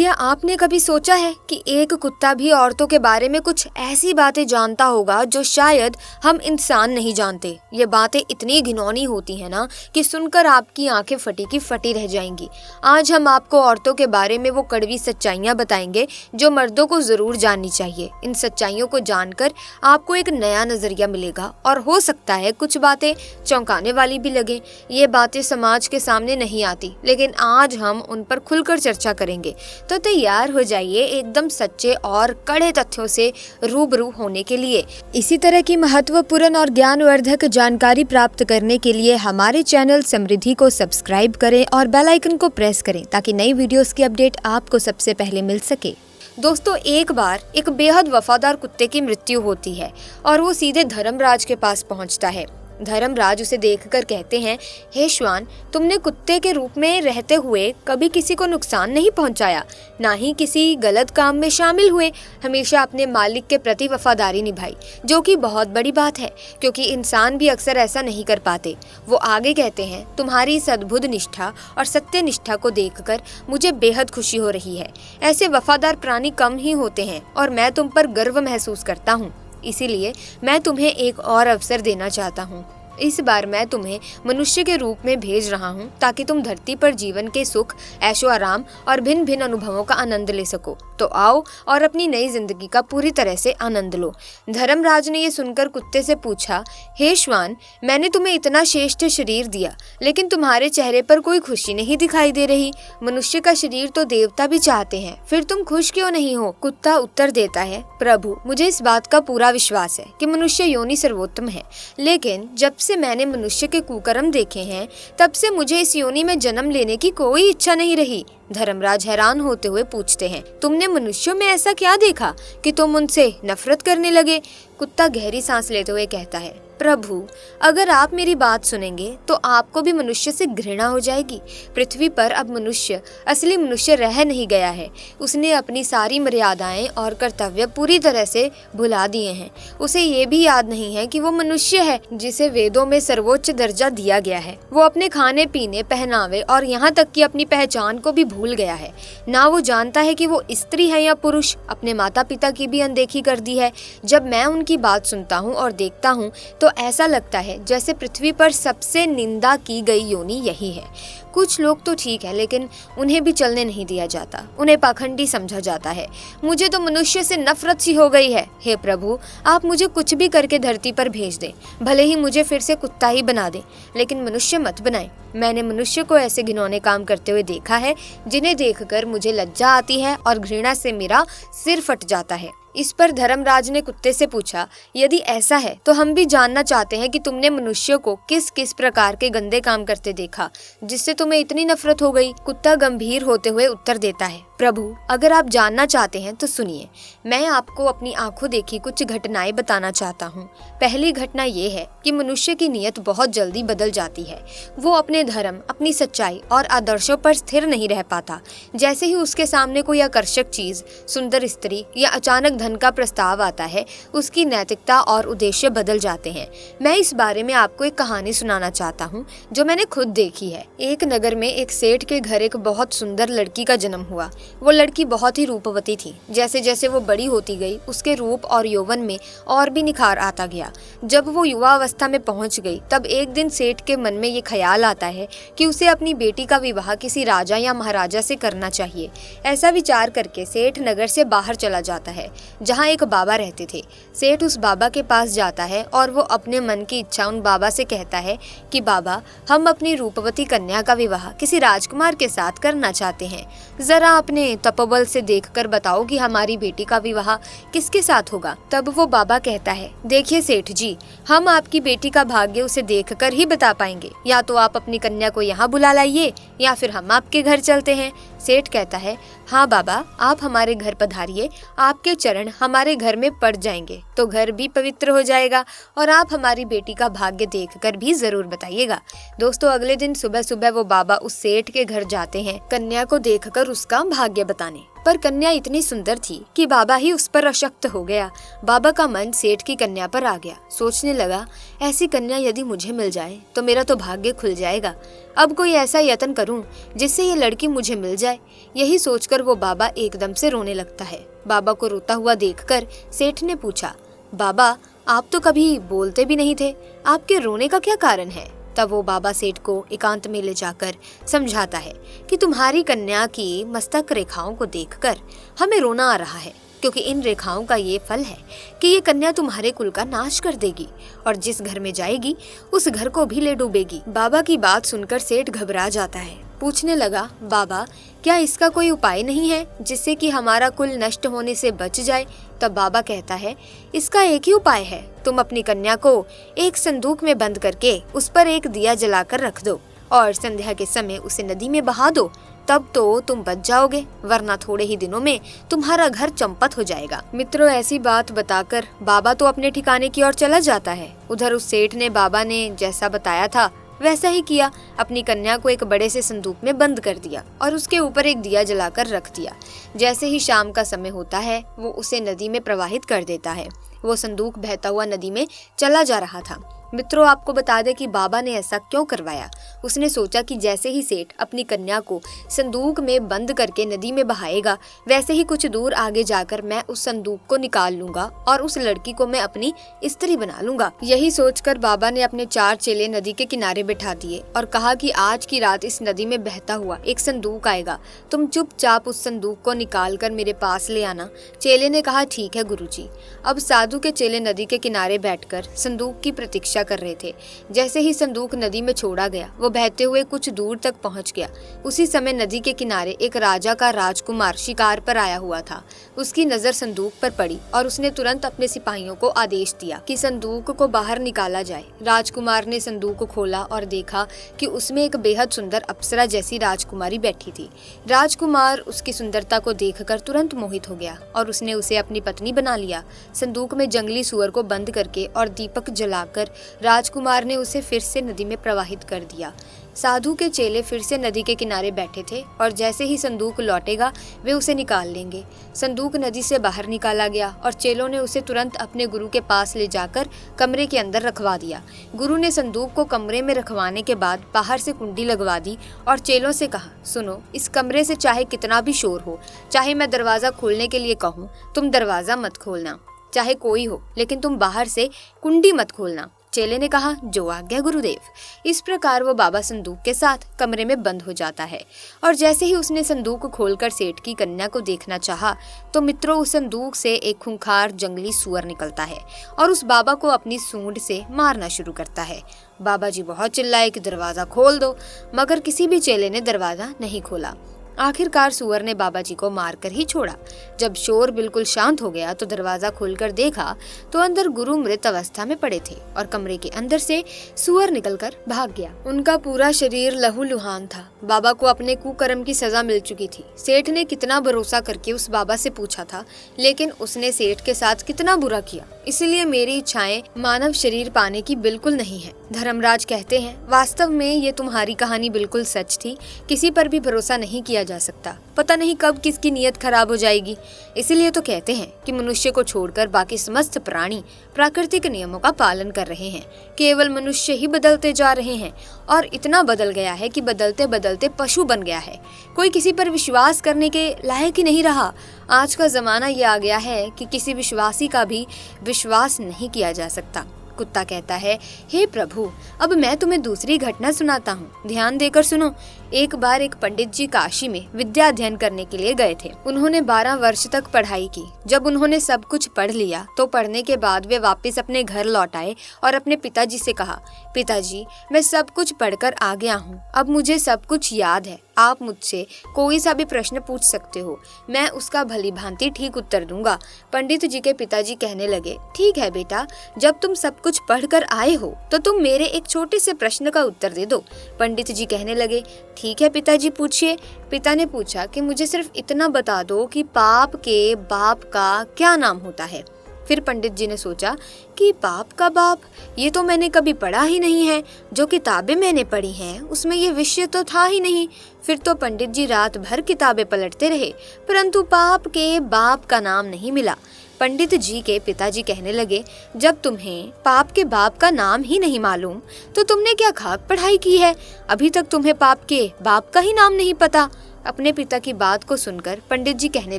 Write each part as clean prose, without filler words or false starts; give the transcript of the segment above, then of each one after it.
क्या आपने कभी सोचा है कि एक कुत्ता भी औरतों के बारे में कुछ ऐसी बातें जानता होगा जो शायद हम इंसान नहीं जानते। ये बातें इतनी घिनौनी होती हैं ना कि सुनकर आपकी आंखें फटी की फटी रह जाएंगी। आज हम आपको औरतों के बारे में वो कड़वी सच्चाइयां बताएंगे जो मर्दों को जरूर जाननी चाहिए। इन सच्चाइयों को जानकर आपको एक नया नजरिया मिलेगा और हो सकता है कुछ बातें चौंकाने वाली भी लगे। ये बातें समाज के सामने नहीं आती, लेकिन आज हम उन पर खुलकर चर्चा करेंगे। तो तैयार हो जाइए एकदम सच्चे और कड़े तथ्यों से रूबरू होने के लिए। इसी तरह की महत्वपूर्ण और ज्ञानवर्धक जानकारी प्राप्त करने के लिए हमारे चैनल समृद्धि को सब्सक्राइब करें और बेल आइकन को प्रेस करें ताकि नई वीडियोस की अपडेट आपको सबसे पहले मिल सके। दोस्तों, एक बार एक बेहद वफादार कुत्ते की मृत्यु होती है और वो सीधे धर्मराज के पास पहुंचता है। धर्मराज उसे देखकर कहते हैं, हे श्वान, तुमने कुत्ते के रूप में रहते हुए कभी किसी को नुकसान नहीं पहुंचाया, ना ही किसी गलत काम में शामिल हुए। हमेशा अपने मालिक के प्रति वफादारी निभाई, जो कि बहुत बड़ी बात है क्योंकि इंसान भी अक्सर ऐसा नहीं कर पाते। वो आगे कहते हैं, तुम्हारी इस अद्भुत निष्ठा और सत्य निष्ठा को देखकर मुझे बेहद खुशी हो रही है। ऐसे वफादार प्राणी कम ही होते हैं और मैं तुम पर गर्व महसूस करता हूँ। इसीलिए मैं तुम्हें एक और अवसर देना चाहता हूँ। इस बार मैं तुम्हें मनुष्य के रूप में भेज रहा हूँ ताकि तुम धरती पर जीवन के सुख, ऐशो आराम और भिन्न भिन्न अनुभवों का आनंद ले सको। तो आओ और अपनी नई जिंदगी का पूरी तरह से आनंद लो। धर्मराज ने ये सुनकर कुत्ते से पूछा, हे श्वान, मैंने तुम्हें इतना श्रेष्ठ शरीर दिया, लेकिन तुम्हारे चेहरे पर कोई खुशी नहीं दिखाई दे रही। मनुष्य का शरीर तो देवता भी चाहते हैं, फिर तुम खुश क्यों नहीं हो? कुत्ता उत्तर देता है, प्रभु, मुझे इस बात का पूरा विश्वास है कि मनुष्य योनि सर्वोत्तम है, लेकिन जब से मैंने मनुष्य के कुकर्म देखे हैं तब से मुझे इस योनि में जन्म लेने की कोई इच्छा नहीं रही। धर्मराज हैरान होते हुए पूछते हैं, तुमने मनुष्यों में ऐसा क्या देखा कि तुम उनसे नफरत करने लगे? कुत्ता गहरी सांस लेते हुए कहता है, प्रभु, अगर आप मेरी बात सुनेंगे तो आपको भी मनुष्य से घृणा हो जाएगी। पृथ्वी पर अब मनुष्य असली मनुष्य रह नहीं गया है। उसने अपनी सारी मर्यादाएं और कर्तव्य पूरी तरह से भुला दिए हैं। उसे ये भी याद नहीं है कि वो मनुष्य है जिसे वेदों में सर्वोच्च दर्जा दिया गया है। वो अपने खाने पीने, पहनावे और यहाँ तक कि अपनी पहचान को भी भूल गया है। ना वो जानता है कि वो स्त्री है या पुरुष। अपने माता पिता की भी अनदेखी कर दी है। जब मैं उनकी बात सुनता हूँ और देखता हूँ तो ऐसा लगता है जैसे पृथ्वी पर सबसे निंदा की गई योनि यही है। कुछ लोग तो ठीक है, लेकिन उन्हें भी चलने नहीं दिया जाता। उन्हें पाखंडी समझा जाता है। मुझे तो मनुष्य से नफरत सी हो गई है। हे प्रभु, आप मुझे कुछ भी करके धरती पर भेज दें, भले ही मुझे फिर से कुत्ता ही बना दें, लेकिन मनुष्य मत बनाएं। मैंने मनुष्य को ऐसे घिनौने काम करते हुए देखा है जिन्हें देखकर मुझे लज्जा आती है और घृणा से मेरा सिर फट जाता है। इस पर धर्मराज ने कुत्ते से पूछा, यदि ऐसा है तो हम भी जानना चाहते हैं कि तुमने मनुष्य को किस किस प्रकार के गंदे काम करते देखा जिससे तुम्हें इतनी नफरत हो गई। कुत्ता गंभीर होते हुए उत्तर देता है, प्रभु, अगर आप जानना चाहते हैं तो सुनिए। मैं आपको अपनी आंखों देखी कुछ घटनाएं बताना चाहता हूँ। पहली घटना ये है कि मनुष्य की नीयत बहुत जल्दी बदल जाती है। वो अपने धर्म, अपनी सच्चाई और आदर्शों पर स्थिर नहीं रह पाता। जैसे ही उसके सामने कोई आकर्षक चीज, सुंदर स्त्री या अचानक धन का प्रस्ताव आता है, उसकी नैतिकता और उद्देश्य बदल जाते हैं। मैं इस बारे में आपको एक कहानी सुनाना चाहता हूँ जो मैंने खुद देखी है। एक नगर में एक सेठ के घर एक बहुत सुंदर लड़की का जन्म हुआ। वो लड़की बहुत ही रूपवती थी। जैसे जैसे वो बड़ी होती गई, उसके रूप और यौवन में और भी निखार आता गया। जब वो युवा अवस्था में पहुंच गई, तब एक दिन सेठ के मन में ये ख्याल आता है कि उसे अपनी बेटी का विवाह किसी राजा या महाराजा से करना चाहिए। ऐसा विचार करके सेठ नगर से बाहर चला जाता है जहाँ एक बाबा रहते थे। सेठ उस बाबा के पास जाता है और वो अपने मन की इच्छा उन बाबा से कहता है कि बाबा, हम अपनी रूपवती कन्या का विवाह किसी राजकुमार के साथ करना चाहते हैं। जरा अपने तपोबल से देखकर बताओ कि हमारी बेटी का विवाह किसके साथ होगा। तब वो बाबा कहता है, देखिए सेठ जी, हम आपकी बेटी का भाग्य उसे देखकर ही बता पाएंगे। या तो आप अपनी कन्या को यहाँ बुला लाइए या फिर हम आपके घर चलते हैं। सेठ कहता है, हाँ बाबा, आप हमारे घर पधारिए, आपके चरण हमारे घर में पड़ जाएंगे तो घर भी पवित्र हो जाएगा और आप हमारी बेटी का भाग्य देखकर भी जरूर बताइएगा। दोस्तों, अगले दिन सुबह सुबह वो बाबा उस सेठ के घर जाते हैं कन्या को देखकर उसका भाग्य बताने। पर कन्या इतनी सुंदर थी कि बाबा ही उस पर अशक्त हो गया। बाबा का मन सेठ की कन्या पर आ गया। सोचने लगा, ऐसी कन्या यदि मुझे मिल जाए तो मेरा तो भाग्य खुल जाएगा। अब कोई ऐसा यत्न करूं जिससे ये लड़की मुझे मिल जाए। यही सोचकर वो बाबा एकदम से रोने लगता है। बाबा को रोता हुआ देखकर सेठ ने पूछा, बाबा आप तो कभी बोलते भी नहीं थे, आपके रोने का क्या कारण है? तब वो बाबा सेठ को एकांत में ले जाकर समझाता है कि तुम्हारी कन्या की मस्तक रेखाओं को देखकर हमें रोना आ रहा है, क्योंकि इन रेखाओं का ये फल है कि ये कन्या तुम्हारे कुल का नाश कर देगी और जिस घर में जाएगी उस घर को भी ले डूबेगी। बाबा की बात सुनकर सेठ घबरा जाता है। पूछने लगा, बाबा क्या इसका कोई उपाय नहीं है जिससे कि हमारा कुल नष्ट होने से बच जाए? तब बाबा कहता है, इसका एक ही उपाय है, तुम अपनी कन्या को एक संदूक में बंद करके उस पर एक दिया जलाकर रख दो और संध्या के समय उसे नदी में बहा दो, तब तो तुम बच जाओगे, वरना थोड़े ही दिनों में तुम्हारा घर चंपत हो जाएगा। मित्रों, ऐसी बात बताकर बाबा तो अपने ठिकाने की ओर चला जाता है। उधर उस सेठ ने बाबा ने जैसा बताया था वैसा ही किया। अपनी कन्या को एक बड़े से संदूक में बंद कर दिया और उसके ऊपर एक दिया जलाकर रख दिया। जैसे ही शाम का समय होता है वो उसे नदी में प्रवाहित कर देता है। वो संदूक बहता हुआ नदी में चला जा रहा था। मित्रों, आपको बता दें कि बाबा ने ऐसा क्यों करवाया। उसने सोचा कि जैसे ही सेठ अपनी कन्या को संदूक में बंद करके नदी में बहाएगा, वैसे ही कुछ दूर आगे जाकर मैं उस संदूक को निकाल लूंगा और उस लड़की को मैं अपनी स्त्री बना लूंगा। यही सोचकर बाबा ने अपने 4 चेले नदी के किनारे बिठा दिए और कहा कि आज की रात इस नदी में बहता हुआ एक संदूक आएगा, तुम चुपचाप उस संदूक को निकाल कर मेरे पास ले आना। चेले ने कहा, ठीक है गुरुजी। अब साधु के चेले नदी के किनारे बैठकर संदूक की प्रतीक्षा कर रहे थे। जैसे ही संदूक नदी में छोड़ा गया, वो बहते हुए कुछ दूर तक पहुंच गया। उसी समय नदी के किनारे एक राजा का राजकुमार शिकार पर आया हुआ था। उसकी नजर संदूक पर पड़ी और उसने तुरंत अपने सिपाहियों को आदेश दिया कि संदूक को बाहर निकाला जाए। राजकुमार ने संदूक को खोला और देखा कि उसमें एक बेहद सुंदर अप्सरा जैसी राजकुमारी बैठी थी। राजकुमार उसकी सुंदरता को देखकर तुरंत मोहित हो गया और उसने उसे अपनी पत्नी बना लिया। संदूक में जंगली सुअर को बंद करके और दीपक जलाकर राजकुमार ने उसे फिर से नदी में प्रवाहित कर दिया। साधु के चेले फिर से नदी के किनारे बैठे थे और जैसे ही संदूक लौटेगा वे उसे निकाल लेंगे। संदूक नदी से बाहर निकाला गया और चेलों ने उसे तुरंत अपने गुरु के पास ले जाकर कमरे के अंदर रखवा दिया। गुरु ने संदूक को कमरे में रखवाने के बाद बाहर से कुंडी लगवा दी और चेलों से कहा, सुनो, इस कमरे से चाहे कितना भी शोर हो, चाहे मैं दरवाजा खोलने के लिए कहूँ, तुम दरवाजा मत खोलना, चाहे कोई हो, लेकिन तुम बाहर से कुंडी मत खोलना। चेले ने कहा, जो आज्ञा गुरुदेव। इस प्रकार वो बाबा संदूक के साथ कमरे में बंद हो जाता है और जैसे ही उसने संदूक खोलकर सेठ की कन्या को देखना चाहा तो मित्रों, उस संदूक से एक खूंखार जंगली सुअर निकलता है और उस बाबा को अपनी सूंड से मारना शुरू करता है। बाबा जी बहुत चिल्लाए कि दरवाजा खोल दो, मगर किसी भी चेले ने दरवाजा नहीं खोला। आखिरकार सुअर ने बाबा जी को मारकर ही छोड़ा। जब शोर बिल्कुल शांत हो गया तो दरवाजा खोलकर देखा तो अंदर गुरु मृत अवस्था में पड़े थे और कमरे के अंदर से सुअर निकलकर भाग गया। उनका पूरा शरीर लहूलुहान था। बाबा को अपने कुकर्म की सजा मिल चुकी थी। सेठ ने कितना भरोसा करके उस बाबा से पूछा था, लेकिन उसने सेठ के साथ कितना बुरा किया। इसलिए मेरी इच्छाएं मानव शरीर पाने की बिल्कुल नहीं है। धर्मराज कहते हैं, वास्तव में ये तुम्हारी कहानी बिल्कुल सच थी। किसी पर भी भरोसा नहीं किया जा सकता, पता नहीं कब किसकी नीयत खराब हो जाएगी। इसीलिए तो कहते हैं कि मनुष्य को छोड़कर बाकी समस्त प्राणी प्राकृतिक नियमों का पालन कर रहे हैं। केवल मनुष्य ही बदलते जा रहे हैं और इतना बदल गया है कि बदलते बदलते पशु बन गया है। कोई किसी पर विश्वास करने के लायक ही नहीं रहा। आज का जमाना ये आ गया है कि किसी विश्वासी का भी विश्वास नहीं किया जा सकता। कुत्ता कहता है, हे प्रभु, अब मैं तुम्हें दूसरी घटना सुनाता हूँ, ध्यान देकर सुनो। एक बार एक पंडित जी काशी में विद्या अध्ययन करने के लिए गए थे। उन्होंने 12 वर्ष तक पढ़ाई की। जब उन्होंने सब कुछ पढ़ लिया तो पढ़ने के बाद वे वापस अपने घर लौट आए और अपने पिताजी से कहा, पिताजी, मैं सब कुछ पढ़कर आ गया हूँ, अब मुझे सब कुछ याद है। आप मुझसे कोई सा भी प्रश्न पूछ सकते हो, मैं उसका भली भांति ठीक उत्तर दूंगा। पंडित जी के पिताजी कहने लगे, ठीक है बेटा, जब तुम सब कुछ पढ़कर आए हो तो तुम मेरे एक छोटे से प्रश्न का उत्तर दे दो। पंडित जी कहने लगे, ठीक है पिताजी, पूछिए। पिता ने पूछा कि मुझे सिर्फ इतना बता दो कि पाप के बाप का क्या नाम होता है। फिर पंडित जी ने सोचा कि बाप का बाप, ये तो मैंने कभी पढ़ा ही नहीं है। जो किताबें मैंने पढ़ी हैं उसमें ये विषय तो था ही नहीं। फिर तो पंडित जी रात भर किताबें पलटते रहे, परंतु पाप के बाप का नाम नहीं मिला। पंडित जी के पिताजी कहने लगे, जब तुम्हें पाप के बाप का नाम ही नहीं मालूम तो तुमने क्या खाक पढ़ाई की है? अभी तक तुम्हें पाप के बाप का ही नाम नहीं पता। अपने पिता की बात को सुनकर पंडित जी कहने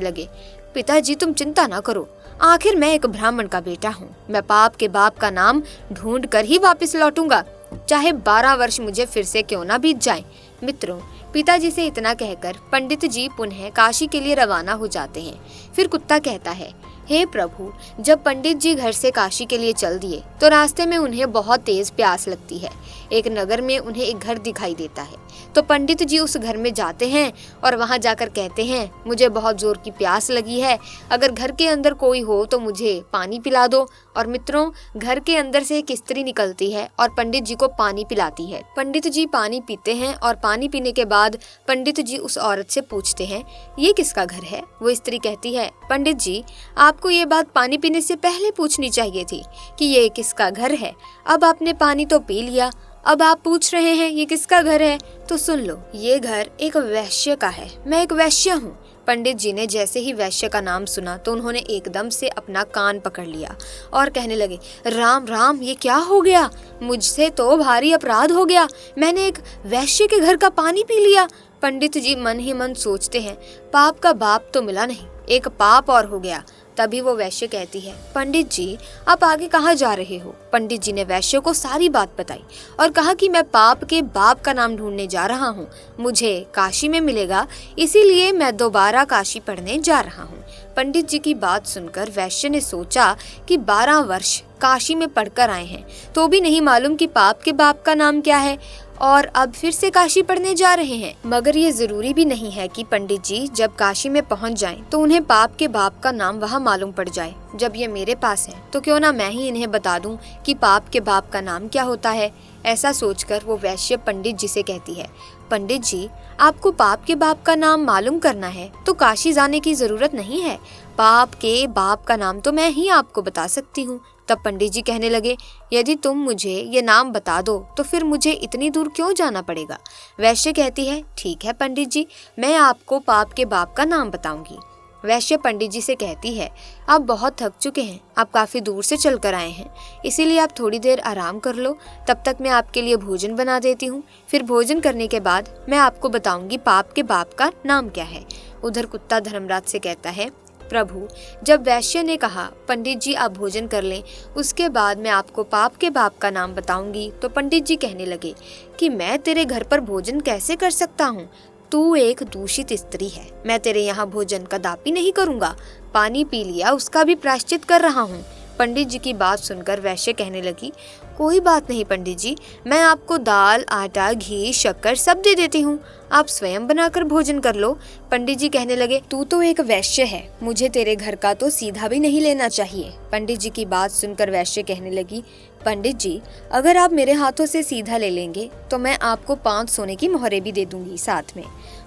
लगे, पिताजी तुम चिंता ना करो, आखिर मैं एक ब्राह्मण का बेटा हूँ। मैं पाप के बाप का नाम ढूंढ कर ही वापस लौटूंगा, चाहे 12 वर्ष मुझे फिर से क्यों ना बीत जाए। मित्रों, पिताजी से इतना कहकर पंडित जी पुनः काशी के लिए रवाना हो जाते हैं। फिर कुत्ता कहता है, हे प्रभु, जब पंडित जी घर से काशी के लिए चल दिए तो रास्ते में उन्हें बहुत तेज प्यास लगती है। एक नगर में उन्हें एक घर दिखाई देता है, तो पंडित जी उस घर में जाते हैं और वहां जाकर कहते हैं, मुझे बहुत जोर की प्यास लगी है, अगर घर के अंदर कोई हो तो मुझे पानी पिला दो। और मित्रों, घर के अंदर से एक स्त्री निकलती है और पंडित जी को पानी पिलाती है। पंडित जी पानी पीते हैं और पानी पीने के बाद पंडित जी उस औरत से पूछते हैं, ये किसका घर है? वो स्त्री कहती है, पंडित जी, आपको ये बात पानी पीने से पहले पूछनी चाहिए थी कि ये किसका घर है। अब आपने पानी तो पी लिया, अब आप पूछ रहे हैं ये किसका घर है? तो सुन लो, ये घर एक वैश्य का है, मैं एक वैश्य हूँ। पंडित जी ने जैसे ही वैश्य का नाम सुना तो उन्होंने एकदम से अपना कान पकड़ लिया और कहने लगे, राम राम, ये क्या हो गया? मुझसे तो भारी अपराध हो गया, मैंने एक वैश्य के घर का पानी पी लिया। पंडित जी मन ही मन सोचते हैं, पाप का बाप तो मिला नहीं, एक पाप और हो गया। तभी वो वैश्य कहती है, पंडित जी आप आगे कहाँ जा रहे हो? पंडित जी ने वैश्य को सारी बात बताई और कहा कि मैं पाप के बाप का नाम ढूंढने जा रहा हूँ, मुझे काशी में मिलेगा, इसीलिए मैं दोबारा काशी पढ़ने जा रहा हूँ। पंडित जी की बात सुनकर वैश्य ने सोचा कि 12 वर्ष काशी में पढ़कर आए हैं तो भी नहीं मालूम कि पाप के बाप का नाम क्या है, और अब फिर से काशी पढ़ने जा रहे हैं। मगर ये जरूरी भी नहीं है कि पंडित जी जब काशी में पहुंच जाएं तो उन्हें पाप के बाप का नाम वहां मालूम पड़ जाए। जब ये मेरे पास है तो क्यों ना मैं ही इन्हें बता दूं कि पाप के बाप का नाम क्या होता है। ऐसा सोचकर वो वैश्य पंडित जी से कहती है, पंडित जी आपको पाप के बाप का नाम मालूम करना है तो काशी जाने की जरूरत नहीं है, पाप के बाप का नाम तो मैं ही आपको बता सकती हूँ। तब पंडित जी कहने लगे, यदि तुम मुझे ये नाम बता दो तो फिर मुझे इतनी दूर क्यों जाना पड़ेगा? वैश्य कहती है, ठीक है पंडित जी, मैं आपको पाप के बाप का नाम बताऊंगी। वैश्य पंडित जी से कहती है, आप बहुत थक चुके हैं, आप काफी दूर से चल कर आए हैं, इसीलिए आप थोड़ी देर आराम कर लो, तब तक मैं आपके लिए भोजन बना देती हूँ। फिर भोजन करने के बाद मैं आपको बताऊंगी पाप के बाप का नाम क्या है। उधर कुत्ता धर्मराज से कहता है, प्रभु, जब वैश्य ने कहा पंडित जी आप भोजन कर लें, उसके बाद मैं आपको पाप के बाप का नाम बताऊंगी, तो पंडित जी कहने लगे कि मैं तेरे घर पर भोजन कैसे कर सकता हूँ? तू एक दूषित स्त्री है, मैं तेरे यहाँ भोजन कदापि नहीं करूँगा, पानी पी लिया उसका भी प्रायश्चित कर रहा हूँ। पंडित जी की बात सुनकर वैश्य कहने लगी, कोई बात नहीं पंडित जी, मैं आपको दाल, आटा, घी, शक्कर सब दे देती हूँ, आप स्वयं बनाकर भोजन कर लो। पंडित जी कहने लगे, तू तो एक वैश्य है, मुझे तेरे घर का तो सीधा भी नहीं लेना चाहिए। पंडित जी की बात सुनकर वैश्य कहने लगी, पंडित जी अगर आप मेरे हाथों से सीधा ले लेंगे तो मैं आपको 5 सोने की मोहरें भी दे दूंगी साथ में।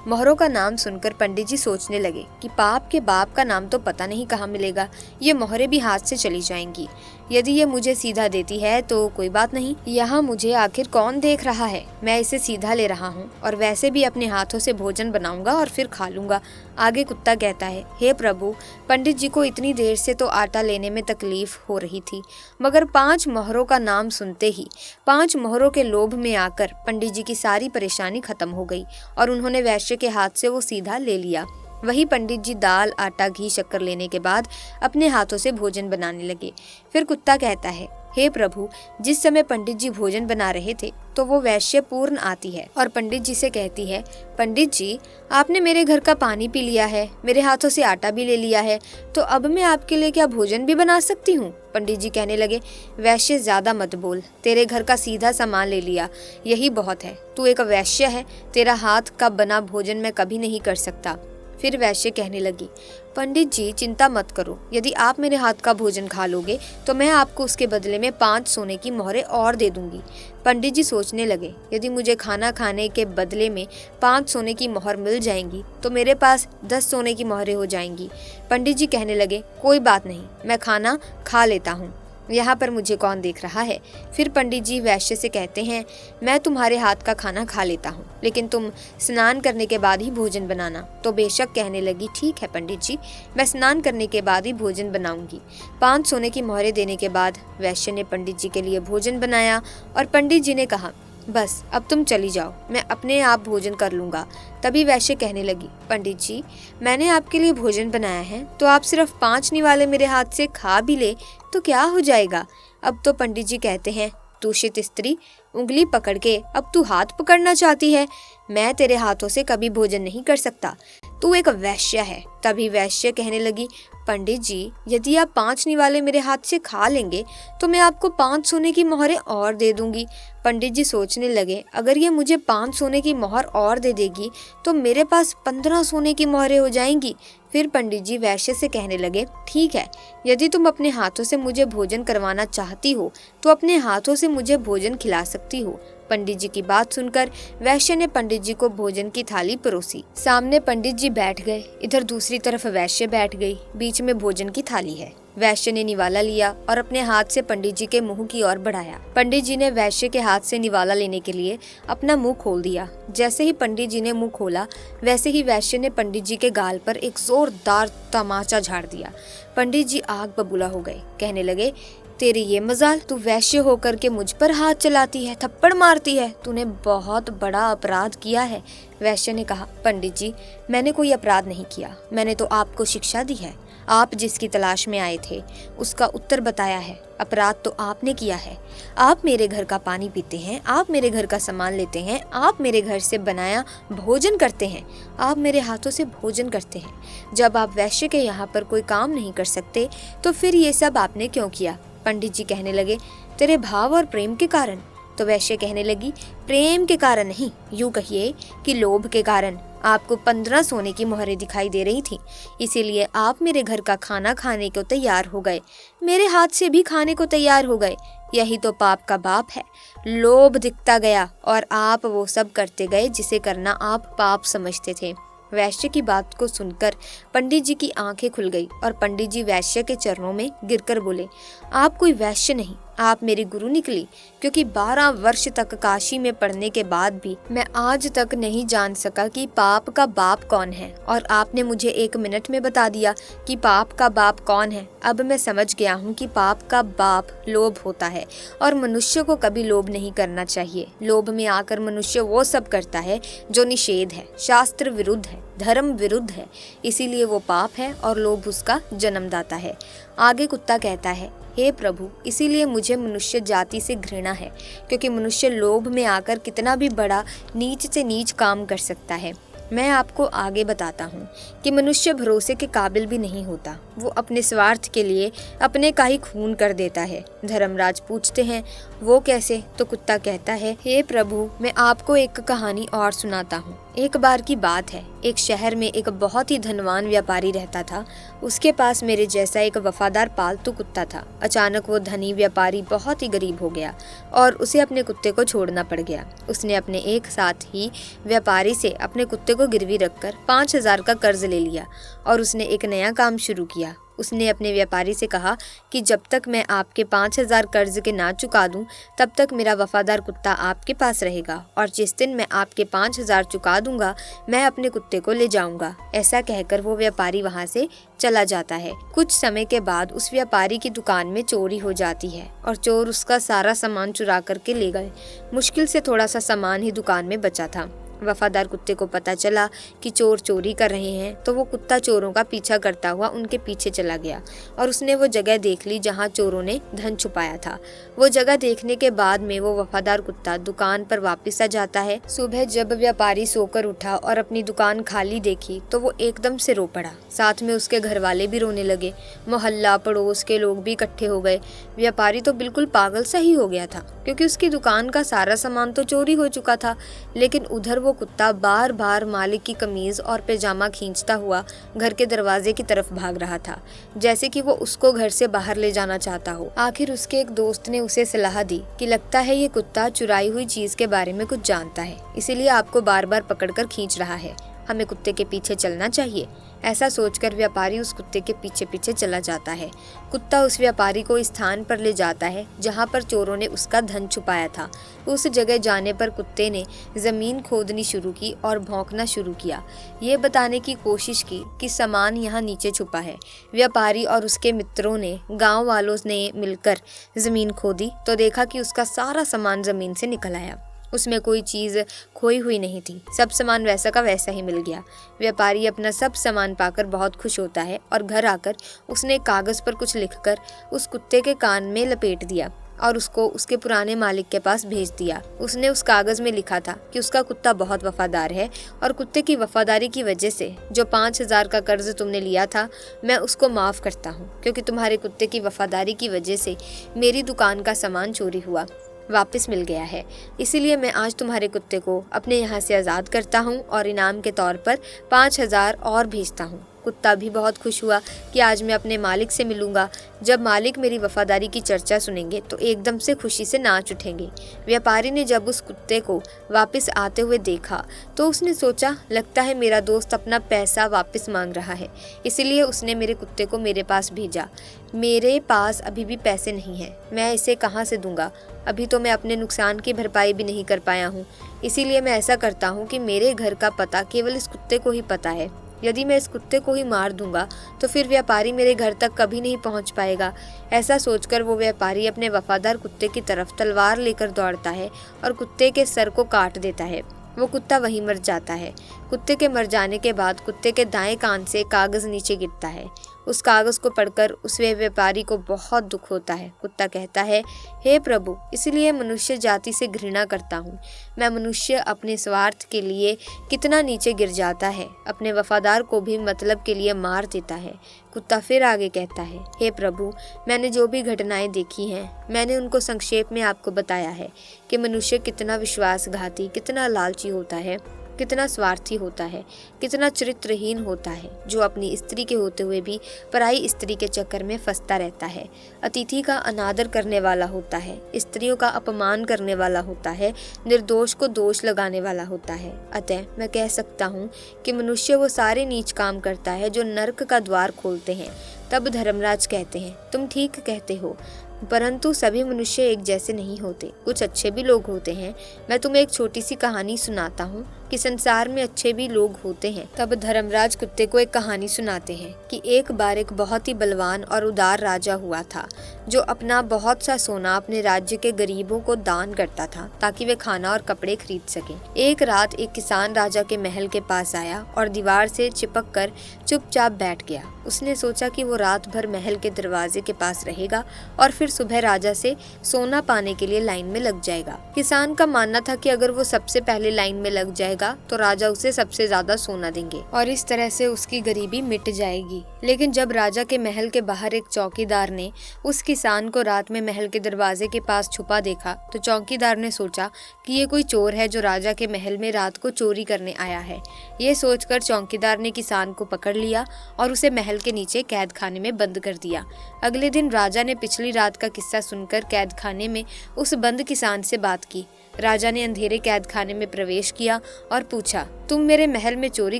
मोहरों का नाम सुनकर पंडित जी सोचने लगे कि पाप के बाप का नाम तो पता नहीं कहाँ मिलेगा, ये मोहरें भी हाथ से चली जाएंगी। यदि ये मुझे सीधा देती है तो कोई बात नहीं, यहाँ मुझे आखिर कौन देख रहा है, मैं इसे सीधा ले रहा हूँ और वैसे भी अपने हाथों से भोजन बनाऊंगा और फिर खा लूंगा। आगे कुत्ता कहता है, हे प्रभु, पंडित जी को इतनी देर से तो आटा लेने में तकलीफ हो रही थी, मगर 5 मोहरों का नाम सुनते ही 5 मोहरों के लोभ में आकर पंडित जी की सारी परेशानी खत्म हो गई और उन्होंने वैश्य के हाथ से वो सीधा ले लिया। वही पंडित जी दाल, आटा, घी, शक्कर लेने के बाद अपने हाथों से भोजन बनाने लगे। फिर कुत्ता कहता है, हे प्रभु, जिस समय पंडित जी भोजन बना रहे थे तो वो वैश्य पूर्ण आती है और पंडित जी से कहती है, पंडित जी आपने मेरे घर का पानी पी लिया है, मेरे हाथों से आटा भी ले लिया है, तो अब मैं आपके लिए क्या भोजन भी बना सकती हूँ? पंडित जी कहने लगे, वैश्य ज्यादा मत बोल, तेरे घर का सीधा सामान ले लिया, यही बहुत है, तू एक वैश्य है, तेरा हाथ का बना भोजन मैं कभी नहीं कर सकता। फिर वैश्य कहने लगी, पंडित जी चिंता मत करो, यदि आप मेरे हाथ का भोजन खा लोगे तो मैं आपको उसके बदले में 5 सोने की मोहरें और दे दूंगी। पंडित जी सोचने लगे, यदि मुझे खाना खाने के बदले में 5 सोने की मोहर मिल जाएंगी तो मेरे पास 10 सोने की मोहरें हो जाएंगी। पंडित जी कहने लगे, कोई बात नहीं, मैं खाना खा लेता हूँ, यहाँ पर मुझे कौन देख रहा है। फिर पंडित जी वैश्य से कहते हैं, मैं तुम्हारे हाथ का खाना खा लेता हूँ, लेकिन तुम स्नान करने के बाद ही भोजन बनाना। तो बेशक कहने लगी, ठीक है पंडित जी, मैं स्नान करने के बाद ही भोजन बनाऊंगी। 5 सोने की मोहरें देने के बाद वैश्य ने पंडित जी के लिए भोजन बनाया और पंडित जी ने कहा, बस अब तुम चली जाओ, मैं अपने आप भोजन कर लूँगा। तभी वैश्य कहने लगी, पंडित जी मैंने आपके लिए भोजन बनाया है तो आप सिर्फ 5 निवाले मेरे हाथ से खा भी ले तो क्या हो जाएगा। अब तो पंडित जी कहते हैं, दूषित स्त्री, उंगली पकड़ के अब तू हाथ पकड़ना चाहती है, मैं तेरे हाथों से कभी भोजन नहीं कर सकता, तू एक वैश्य है। तभी वैश्य कहने लगी, पंडित जी यदि आप 5 निवाले मेरे हाथ से खा लेंगे तो मैं आपको 5 सोने की मोहरें और दे दूंगी। पंडित जी सोचने लगे, अगर ये मुझे 5 सोने की मोहर और दे देगी तो मेरे पास 15 सोने की मोहरें हो जाएंगी। फिर पंडित जी वैश्य से कहने लगे, ठीक है, यदि तुम अपने हाथों से मुझे भोजन करवाना चाहती हो तो अपने हाथों से मुझे भोजन खिला सकती हो। पंडित जी की बात सुनकर वैश्य ने पंडित जी को भोजन की थाली परोसी। सामने पंडित जी बैठ गए, इधर दूसरी तरफ वैश्य बैठ गई, बीच में भोजन की थाली है। वैश्य ने निवाला लिया और अपने हाथ से पंडित जी के मुंह की ओर बढ़ाया। पंडित जी ने वैश्य के हाथ से निवाला लेने के लिए अपना मुंह खोल दिया। जैसे ही पंडित जी ने मुंह खोला वैसे ही वैश्य ने पंडित जी के गाल पर एक जोरदार तमाचा झाड़ दिया। पंडित जी आग बबूला हो गए, कहने लगे, तेरी ये मजाल, तू वैश्य होकर के मुझ पर हाथ चलाती है, थप्पड़ मारती है, तूने बहुत बड़ा अपराध किया है। वैश्य ने कहा, पंडित जी मैंने कोई अपराध नहीं किया, मैंने तो आपको शिक्षा दी है। आप जिसकी तलाश में आए थे उसका उत्तर बताया है, अपराध तो आपने किया है। आप मेरे घर का पानी पीते हैं, आप मेरे घर का सामान लेते हैं, आप मेरे घर से बनाया भोजन करते हैं, आप मेरे हाथों से भोजन करते हैं। जब आप वैश्य के यहाँ पर कोई काम नहीं कर सकते तो फिर ये सब आपने क्यों किया। पंडित जी कहने लगे, तेरे भाव और प्रेम के कारण। तो वैश्य कहने लगी, प्रेम के कारण नहीं, यूं कहिए कि लोभ के कारण। आपको 15 सोने की मोहरें दिखाई दे रही थी, इसीलिए आप मेरे घर का खाना खाने को तैयार हो गए, मेरे हाथ से भी खाने को तैयार हो गए। यही तो पाप का बाप है। लोभ दिखता गया और आप वो सब करते गए जिसे करना आप पाप समझते थे। वैश्य की बात को सुनकर पंडित जी की आंखें खुल गई और पंडित जी वैश्य के चरणों में गिरकर बोले, आप कोई वैश्य नहीं, आप मेरी गुरु निकली, क्योंकि 12 वर्ष तक काशी में पढ़ने के बाद भी मैं आज तक नहीं जान सका कि पाप का बाप कौन है, और आपने मुझे 1 मिनट में बता दिया कि पाप का बाप कौन है। अब मैं समझ गया हूँ कि पाप का बाप लोभ होता है और मनुष्य को कभी लोभ नहीं करना चाहिए। लोभ में आकर मनुष्य वो सब करता है जो निषेध है, शास्त्र विरुद्ध है, धर्म विरुद्ध है, इसीलिए वो पाप है और लोभ उसका जन्मदाता है। आगे कुत्ता कहता है, हे प्रभु, इसीलिए मुझे मनुष्य जाति से घृणा है, क्योंकि मनुष्य लोभ में आकर कितना भी बड़ा नीच से नीच काम कर सकता है। मैं आपको आगे बताता हूँ कि मनुष्य भरोसे के काबिल भी नहीं होता, वो अपने स्वार्थ के लिए अपने का ही खून कर देता है। धर्मराज पूछते हैं, वो कैसे? तो कुत्ता कहता है, हे प्रभु, मैं आपको एक कहानी और सुनाता हूँ। एक बार की बात है, एक शहर में एक बहुत ही धनवान व्यापारी रहता था। उसके पास मेरे जैसा एक वफादार पालतू कुत्ता था। अचानक वो धनी व्यापारी बहुत ही गरीब हो गया और उसे अपने कुत्ते को छोड़ना पड़ गया। उसने अपने एक साथ ही व्यापारी से अपने कुत्ते को गिरवी रखकर 5,000 का कर्ज ले लिया और उसने एक नया काम शुरू किया। उसने अपने व्यापारी से कहा कि जब तक मैं आपके 5,000 कर्ज के ना चुका दूं, तब तक मेरा वफादार कुत्ता आपके पास रहेगा, और जिस दिन मैं आपके 5,000 चुका दूंगा, मैं अपने कुत्ते को ले जाऊंगा। ऐसा कहकर वो व्यापारी वहां से चला जाता है। कुछ समय के बाद उस व्यापारी की दुकान में चोरी हो जाती है और चोर उसका सारा सामान चुरा करके ले गए। मुश्किल से थोड़ा सा सामान ही दुकान में बचा था। वफादार कुत्ते को पता चला कि चोर चोरी कर रहे हैं, तो वो कुत्ता चोरों का पीछा करता हुआ उनके पीछे चला गया और उसने वो जगह देख ली जहां चोरों ने धन छुपाया था। वो जगह देखने के बाद में वो वफादार कुत्ता दुकान पर वापस आ जाता है। सुबह जब व्यापारी सोकर उठा और अपनी दुकान खाली देखी तो वो एकदम से रो पड़ा। साथ में उसके घर वाले भी रोने लगे। मोहल्ला पड़ोस के लोग भी इकट्ठे हो गए। व्यापारी तो बिल्कुल पागल सा ही हो गया था, क्योंकि उसकी दुकान का सारा सामान तो चोरी हो चुका था, लेकिन उधर वो कुत्ता बार बार मालिक की कमीज और पैजामा खींचता हुआ घर के दरवाजे की तरफ भाग रहा था, जैसे कि वो उसको घर से बाहर ले जाना चाहता हो। आखिर उसके एक दोस्त ने उसे सलाह दी कि लगता है ये कुत्ता चुराई हुई चीज के बारे में कुछ जानता है, इसीलिए आपको बार बार पकड़कर खींच रहा है, हमें कुत्ते के पीछे चलना चाहिए। ऐसा सोचकर व्यापारी उस कुत्ते के पीछे पीछे चला जाता है। कुत्ता उस व्यापारी को इस स्थान पर ले जाता है जहाँ पर चोरों ने उसका धन छुपाया था। उस जगह जाने पर कुत्ते ने जमीन खोदनी शुरू की और भौंकना शुरू किया, ये बताने की कोशिश की कि सामान यहाँ नीचे छुपा है। व्यापारी और उसके मित्रों ने, गांव वालों ने मिलकर जमीन खोदी तो देखा कि उसका सारा सामान जमीन से निकल आया। उसमें कोई चीज़ खोई हुई नहीं थी, सब सामान वैसा का वैसा ही मिल गया। व्यापारी अपना सब सामान पाकर बहुत खुश होता है और घर आकर उसने कागज़ पर कुछ लिखकर उस कुत्ते के कान में लपेट दिया और उसको उसके पुराने मालिक के पास भेज दिया। उसने उस कागज़ में लिखा था कि उसका कुत्ता बहुत वफादार है और कुत्ते की वफादारी की वजह से जो 5,000 का कर्ज तुमने लिया था मैं उसको माफ़ करता हूँ, क्योंकि तुम्हारे कुत्ते की वफादारी की वजह से मेरी दुकान का सामान चोरी हुआ वापस मिल गया है, इसीलिए मैं आज तुम्हारे कुत्ते को अपने यहाँ से आज़ाद करता हूँ और इनाम के तौर पर 5,000 और भेजता हूँ। कुत्ता भी बहुत खुश हुआ कि आज मैं अपने मालिक से मिलूंगा। जब मालिक मेरी वफादारी की चर्चा सुनेंगे तो एकदम से खुशी से नाच उठेंगे। व्यापारी ने जब उस कुत्ते को वापस आते हुए देखा तो उसने सोचा, लगता है मेरा दोस्त अपना पैसा वापस मांग रहा है, इसलिए उसने मेरे कुत्ते को मेरे पास भेजा। मेरे पास अभी भी पैसे नहीं हैं, मैं इसे कहाँ से दूंगा? अभी तो मैं अपने नुकसान की भरपाई भी नहीं कर पाया हूँ, इसीलिए मैं ऐसा करता हूँ कि मेरे घर का पता केवल इस कुत्ते को ही पता है। यदि मैं इस कुत्ते को ही मार दूंगा तो फिर व्यापारी मेरे घर तक कभी नहीं पहुंच पाएगा। ऐसा सोचकर वो व्यापारी अपने वफादार कुत्ते की तरफ तलवार लेकर दौड़ता है और कुत्ते के सर को काट देता है। वो कुत्ता वहीं मर जाता है। कुत्ते के मर जाने के बाद कुत्ते के दाएं कान से कागज़ नीचे गिरता है। उस कागज़ को पढ़कर उस व्यापारी को बहुत दुख होता है। कुत्ता कहता है, हे प्रभु, इसलिए मनुष्य जाति से घृणा करता हूँ। मैं मनुष्य अपने स्वार्थ के लिए कितना नीचे गिर जाता है, अपने वफादार को भी मतलब के लिए मार देता है। कुत्ता फिर आगे कहता है, हे प्रभु, मैंने जो भी घटनाएं देखी हैं मैंने उनको संक्षेप में आपको बताया है कि मनुष्य कितना विश्वासघाती, कितना लालची होता है, कितना स्वार्थी होता है, कितना चरित्रहीन होता है, जो अपनी स्त्री के होते हुए भी पराई स्त्री के चक्कर में फंसता रहता है, अतिथि का अनादर करने वाला होता है, स्त्रियों का अपमान करने वाला होता है, निर्दोष को दोष लगाने वाला होता है। अतः मैं कह सकता हूँ कि मनुष्य वो सारे नीच काम करता है जो नरक का द्वार खोलते हैं। तब धर्मराज कहते हैं, तुम ठीक कहते हो, परंतु सभी मनुष्य एक जैसे नहीं होते, कुछ अच्छे भी लोग होते हैं। मैं तुम्हें एक छोटी सी कहानी सुनाता हूँ कि संसार में अच्छे भी लोग होते हैं। तब धर्मराज कुत्ते को एक कहानी सुनाते हैं कि एक बार एक बहुत ही बलवान और उदार राजा हुआ था, जो अपना बहुत सा सोना अपने राज्य के गरीबों को दान करता था ताकि वे खाना और कपड़े खरीद सकें। एक रात एक किसान राजा के महल के पास आया और दीवार से चिपक कर चुपचाप बैठ गया। उसने सोचा कि वो रात भर महल के दरवाजे के पास रहेगा और फिर सुबह राजा से सोना पाने के लिए लाइन में लग जाएगा। किसान का मानना था कि अगर वो सबसे पहले लाइन में लग जाएगा तो राजा उसे सबसे ज्यादा सोना देंगे और इस तरह से उसकी गरीबी मिट जाएगी। लेकिन जब राजा के महल के बाहर एक चौकीदार ने उस किसान को रात में महल के दरवाजे के पास छुपा देखा तो चौकीदार ने सोचा कि ये कोई चोर है जो राजा के महल में रात को चोरी करने आया है। ये सोचकर चौकीदार ने किसान को पकड़ लिया और उसे महल के नीचे कैद खाने में बंद कर दिया। अगले दिन राजा ने पिछली रात का किस्सा सुनकर कैद खाने में उस बंद किसान से बात की। राजा ने अंधेरे कैद खाने में प्रवेश किया और पूछा, तुम मेरे महल में चोरी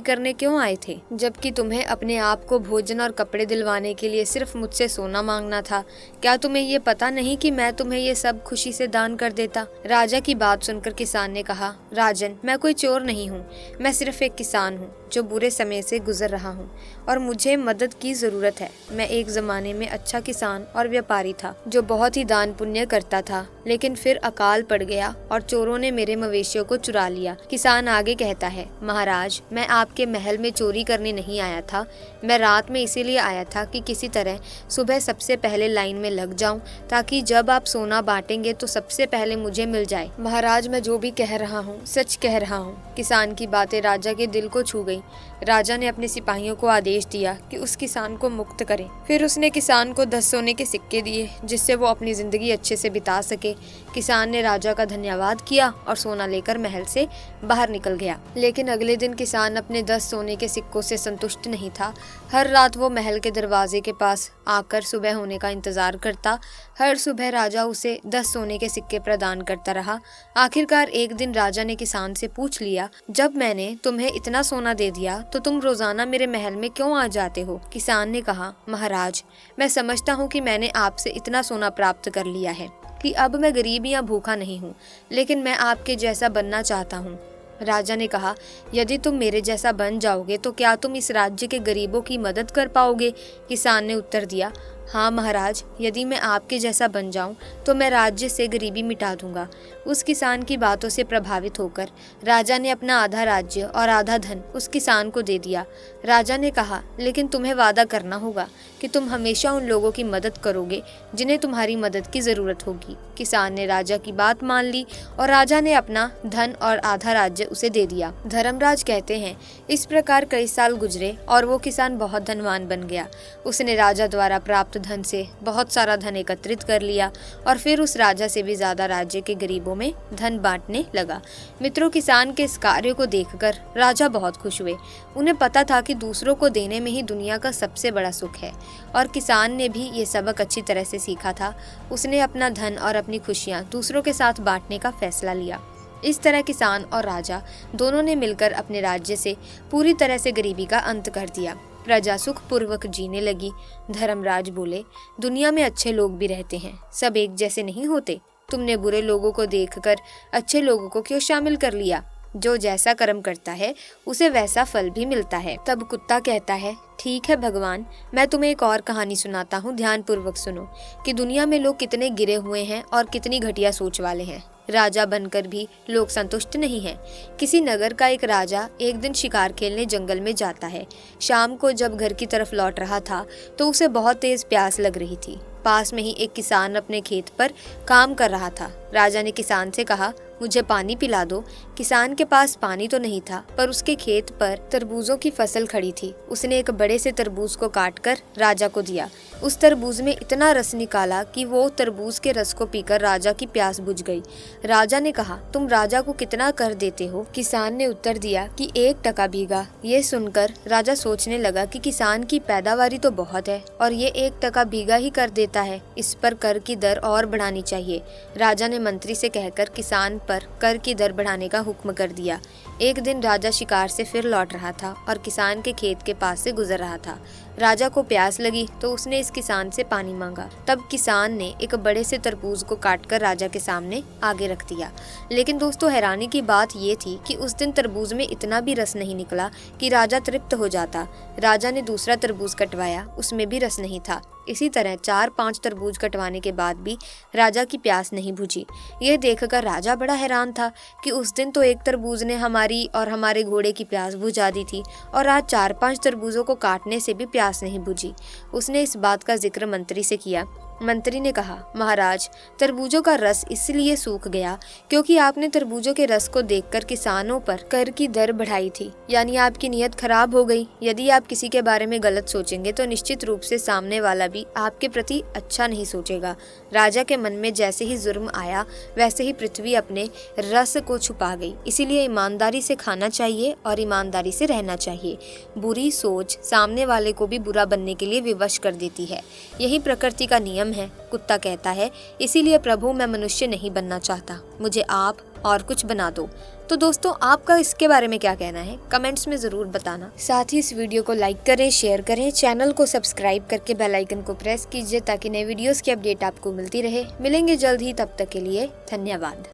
करने क्यों आए थे, जबकि तुम्हें अपने आप को भोजन और कपड़े दिलवाने के लिए सिर्फ मुझसे सोना मांगना था? क्या तुम्हें ये पता नहीं कि मैं तुम्हें ये सब खुशी से दान कर देता? राजा की बात सुनकर किसान ने कहा, राजन, मैं कोई चोर नहीं हूँ, मैं सिर्फ एक किसान हूँ जो बुरे समय से गुजर रहा हूँ और मुझे मदद की जरूरत है। मैं एक जमाने में अच्छा किसान और व्यापारी था जो बहुत ही दान पुण्य करता था, लेकिन फिर अकाल पड़ गया और चोरों ने मेरे मवेशियों को चुरा लिया। किसान आगे कहता है, महाराज, मैं आपके महल में चोरी करने नहीं आया था, मैं रात में इसीलिए आया था कि किसी तरह सुबह सबसे पहले लाइन में लग जाऊं ताकि जब आप सोना बांटेंगे तो सबसे पहले मुझे मिल जाए। महाराज, मैं जो भी कह रहा हूँ सच कह रहा हूँ। किसान की बातें राजा के दिल को छू गई। राजा ने अपने सिपाहियों को आदेश दिया कि उस किसान को मुक्त करें। फिर उसने किसान को 10 सोने के सिक्के दिए जिससे वो अपनी जिंदगी अच्छे से बिता सके। किसान ने राजा का धन्यवाद धन्यवाद किया और सोना लेकर महल से बाहर निकल गया। लेकिन अगले दिन किसान अपने 10 सोने के सिक्कों से संतुष्ट नहीं था। हर रात वो महल के दरवाजे के पास आकर सुबह होने का इंतजार करता। हर सुबह राजा उसे 10 सोने के सिक्के प्रदान करता रहा। आखिरकार एक दिन राजा ने किसान से पूछ लिया, जब मैंने तुम्हें इतना सोना दे दिया तो तुम रोजाना मेरे महल में क्यों आ जाते हो? किसान ने कहा, महाराज, मैं समझता हूँ कि मैंने आपसे इतना सोना प्राप्त कर लिया है कि अब मैं गरीब या भूखा नहीं हूँ, लेकिन मैं आपके जैसा बनना चाहता हूँ। राजा ने कहा, यदि तुम मेरे जैसा बन जाओगे तो क्या तुम इस राज्य के गरीबों की मदद कर पाओगे? किसान ने उत्तर दिया, हाँ महाराज, यदि मैं आपके जैसा बन जाऊं तो मैं राज्य से गरीबी मिटा दूंगा। उस किसान की बातों से प्रभावित होकर राजा ने अपना आधा राज्य और आधा धन उस किसान को दे दिया। राजा ने कहा, लेकिन तुम्हें वादा करना होगा कि तुम हमेशा उन लोगों की मदद करोगे जिन्हें तुम्हारी मदद की जरूरत होगी। किसान ने राजा की बात मान ली और राजा ने अपना धन और आधा राज्य उसे दे दिया। धर्मराज कहते हैं, इस प्रकार कई साल गुजरे और वो किसान बहुत धनवान बन गया। उसने राजा द्वारा प्राप्त धन से बहुत सारा धन एकत्रित कर लिया और फिर उस राजा से भी ज्यादा राज्य के गरीबों में धन बांटने लगा। मित्रों, किसान के इस कार्य को देखकर राजा बहुत खुश हुए। उन्हें पता था कि दूसरों को देने में ही दुनिया का सबसे बड़ा सुख है और किसान ने भी ये सबक अच्छी तरह से सीखा था। उसने अपना धन और अपनी खुशियां दूसरों के साथ बांटने का फैसला लिया। इस तरह किसान और राजा दोनों ने मिलकर अपने राज्य से पूरी तरह से गरीबी का अंत कर दिया। प्रजा सुख पूर्वक जीने लगी। धर्मराज बोले, दुनिया में अच्छे लोग भी रहते हैं, सब एक जैसे नहीं होते। तुमने बुरे लोगों को देखकर अच्छे लोगों को क्यों शामिल कर लिया? जो जैसा कर्म करता है उसे वैसा फल भी मिलता है। तब कुत्ता कहता है, ठीक है भगवान, मैं तुम्हें एक और कहानी सुनाता हूँ, ध्यान पूर्वक सुनो कि दुनिया में लोग कितने गिरे हुए हैं और कितनी घटिया सोच वाले हैं। राजा बनकर भी लोग संतुष्ट नहीं हैं। किसी नगर का एक राजा एक दिन शिकार खेलने जंगल में जाता है। शाम को जब घर की तरफ लौट रहा था तो उसे बहुत तेज प्यास लग रही थी। पास में ही एक किसान अपने खेत पर काम कर रहा था। राजा ने किसान से कहा, मुझे पानी पिला दो। किसान के पास पानी तो नहीं था, पर उसके खेत पर तरबूजों की फसल खड़ी थी। उसने एक बड़े से तरबूज को काटकर राजा को दिया। उस तरबूज में इतना रस निकाला कि वो तरबूज के रस को पीकर राजा की प्यास बुझ गई। राजा ने कहा, तुम राजा को कितना कर देते हो? किसान ने उत्तर दिया कि 1 टका बीघा। ये सुनकर राजा सोचने लगा कि किसान की पैदावारी तो बहुत है और ये 1 टका बीघा ही कर देता है, इस पर कर की दर और बढ़ानी चाहिए। राजा ने मंत्री से कहकर किसान पर कर की दर बढ़ाने का हुक्म कर दिया। एक दिन राजा शिकार से फिर लौट रहा था और किसान के खेत के पास से गुजर रहा था। राजा को प्यास लगी तो उसने इस किसान से पानी मांगा। तब किसान ने एक बड़े से तरबूज को काटकर राजा के सामने आगे रख दिया। लेकिन दोस्तों, हैरानी की बात ये थी कि उस दिन तरबूज में इतना भी रस नहीं निकला कि राजा तृप्त हो जाता। राजा ने दूसरा तरबूज कटवाया, उसमें भी रस नहीं था। इसी तरह 4-5 तरबूज कटवाने के बाद भी राजा की प्यास नहीं बुझी। यह देखकर राजा बड़ा हैरान था कि उस दिन तो एक तरबूज ने हमारी और हमारे घोड़े की प्यास बुझा दी थी और आज 4-5 तरबूजों को काटने से भी प्यास नहीं बुझी। उसने इस बात का जिक्र मंत्री से किया। मंत्री ने कहा, महाराज, तरबूजों का रस इसलिए सूख गया क्योंकि आपने तरबूजों के रस को देखकर किसानों पर कर की दर बढ़ाई थी, यानी आपकी नीयत खराब हो गई। यदि आप किसी के बारे में गलत सोचेंगे तो निश्चित रूप से सामने वाला भी आपके प्रति अच्छा नहीं सोचेगा। राजा के मन में जैसे ही जुर्म आया वैसे ही पृथ्वी अपने रस को छुपा गई। इसीलिए ईमानदारी से खाना चाहिए और ईमानदारी से रहना चाहिए। बुरी सोच सामने वाले को भी बुरा बनने के लिए विवश कर देती है। यही प्रकृति का नियम है। कुत्ता कहता है, इसीलिए प्रभु, मैं मनुष्य नहीं बनना चाहता, मुझे आप और कुछ बना दो। तो दोस्तों, आपका इसके बारे में क्या कहना है? कमेंट्स में जरूर बताना। साथ ही इस वीडियो को लाइक करें, शेयर करें, चैनल को सब्सक्राइब करके बेल आइकन को प्रेस कीजिए ताकि नए वीडियोस की अपडेट आपको मिलती रहे। मिलेंगे जल्द ही, तब तक के लिए धन्यवाद।